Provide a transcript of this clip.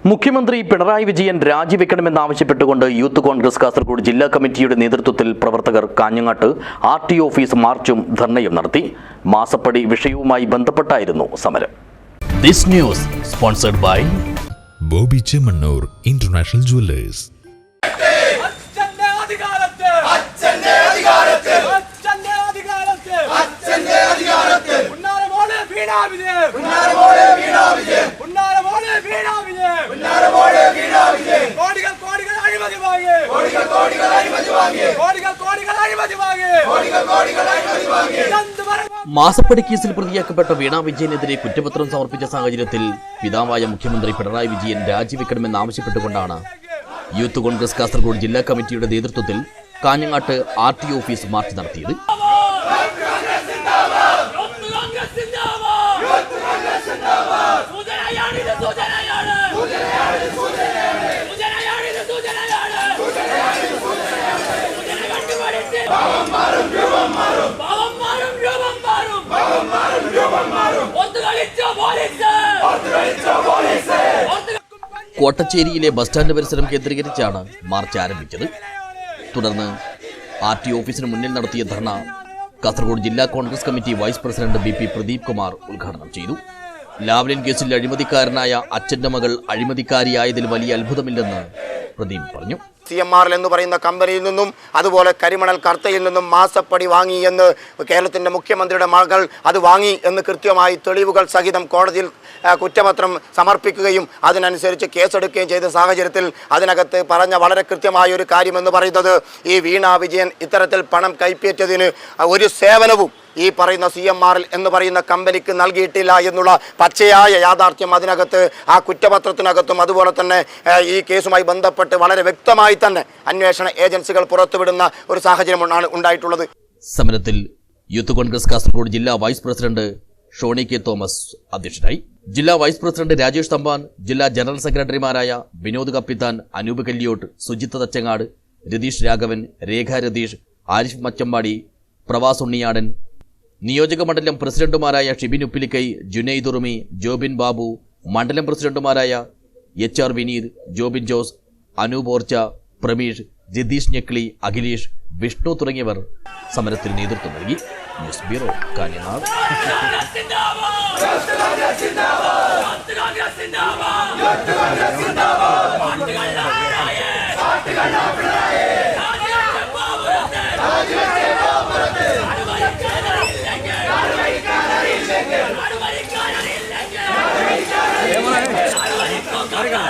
മുഖ്യമന്ത്രി പിണറായി വിജയൻ രാജിവെക്കണമെന്നാവശ്യപ്പെട്ടുകൊണ്ട് യൂത്ത് കോൺഗ്രസ് കാസർഗോഡ് ജില്ലാ കമ്മിറ്റിയുടെ നേതൃത്വത്തിൽ പ്രവർത്തകർ കാഞ്ഞങ്ങാട്ട് ആർടി ഓഫീസ് മാർച്ചും ധർണയും നടത്തി. മാസപ്പടി വിഷയവുമായി ബന്ധപ്പെട്ടായിരുന്നു സമരം. This news sponsored by Bobby Chemmanur international jewellers. മാസപ്പടി കേസിൽ പ്രതിയാക്കപ്പെട്ട വീണ വിജയനെതിരെ കുറ്റപത്രം സമർപ്പിച്ച സാഹചര്യത്തിൽ പിതാവായ മുഖ്യമന്ത്രി പിണറായി വിജയൻ രാജിവെക്കണമെന്നാവശ്യപ്പെട്ടുകൊണ്ടാണ് യൂത്ത് കോൺഗ്രസ് കാസർഗോഡ് ജില്ലാ കമ്മിറ്റിയുടെ നേതൃത്വത്തിൽ കാഞ്ഞങ്ങാട്ട് ആർടി ഓഫീസ് മാർച്ച് നടത്തിയത്. കോട്ടച്ചേരിയിലെ ബസ് സ്റ്റാൻഡ് പരിസരം കേന്ദ്രീകരിച്ചാണ് മാർച്ച് ആരംഭിച്ചത്. തുടർന്ന് ആർടി ഓഫീസിന് മുന്നിൽ നടത്തിയ ധർണ കാസർഗോഡ് ജില്ലാ Congress committee vice president BP Pradeep Kumar ഉദ്ഘാടനം ചെയ്തു. ലാവ്ലിൻ കേസിൽ അഴിമതിക്കാരനായ അച്ഛന്റെ മകൾ അഴിമതിക്കാരിയായതിൽ വലിയ അത്ഭുതമില്ലെന്ന് പ്രദീപ് പറഞ്ഞു. CMR എന്ന് പറയുന്ന കമ്പനിയിൽ നിന്നും അതുപോലെ കരിമണൽ കർത്തയിൽ നിന്നും മാസപ്പടി വാങ്ങി എന്ന് കേരളത്തിൻ്റെ മുഖ്യമന്ത്രിയുടെ മകൾ അത് വാങ്ങി എന്ന് കൃത്യമായി തെളിവുകൾ സഹിതം കോടതിയിൽ കുറ്റപത്രം സമർപ്പിക്കുകയും അതിനനുസരിച്ച് കേസെടുക്കുകയും ചെയ്ത സാഹചര്യത്തിൽ അതിനകത്ത് പറഞ്ഞ വളരെ കൃത്യമായ ഒരു കാര്യമെന്ന് പറയുന്നത് ഈ വീണ വിജയൻ ഇത്തരത്തിൽ പണം കൈപ്പറ്റിയതിന് ഒരു സേവനവും ഈ പറയുന്ന CMR എന്ന് പറയുന്ന കമ്പനിക്ക് നൽകിയിട്ടില്ല എന്നുള്ള പച്ചയായ യാഥാർത്ഥ്യം അതിനകത്ത് ആ കുറ്റപത്രത്തിനകത്തും അതുപോലെ തന്നെ ഈ കേസുമായി ബന്ധപ്പെട്ട് വളരെ വ്യക്തമായി തന്നെ അന്വേഷണ ഏജൻസികൾ പുറത്തുവിടുന്ന ഒരു സാഹചര്യമാണ് ഉണ്ടായിട്ടുള്ളത്. സമരത്തിൽ യൂത്ത് കോൺഗ്രസ് കാസർഗോഡ് ജില്ലാ vice president Shoni K Thomas അധ്യക്ഷനായി. ജില്ലാ വൈസ് പ്രസിഡന്റ് രാജേഷ് തമ്പാൻ, ജില്ലാ ജനറൽ സെക്രട്ടറിമാരായ വിനോദ് കപ്പിത്താൻ, അനൂപ് കല്യോട്ട്, സുജിത്ത് തച്ചങ്ങാട്, രതീഷ് രാഘവൻ, രേഖ രതീഷ്, ആരിഫ് മച്ചമ്പാടി, പ്രവാസ് ഉണ്ണിയാടൻ, നിയോജക മണ്ഡലം പ്രസിഡന്റുമാരായ ഷിബിൻ ഉപ്പിലിക്കൈ, ജുനൈദ് ഉറുമി, ജോബിൻ ബാബു, മണ്ഡലം പ്രസിഡന്റുമാരായ HR വിനീത്, ജോബിൻ ജോസ്, അനൂപ് ഓർച്ച, പ്രമീഷ്, ജിതീഷ് ഞെക്ലി, അഖിലേഷ്, വിഷ്ണു തുടങ്ങിയവർ സമരത്തിന് നേതൃത്വം നൽകി. News bureau, Kanhangad. Come on.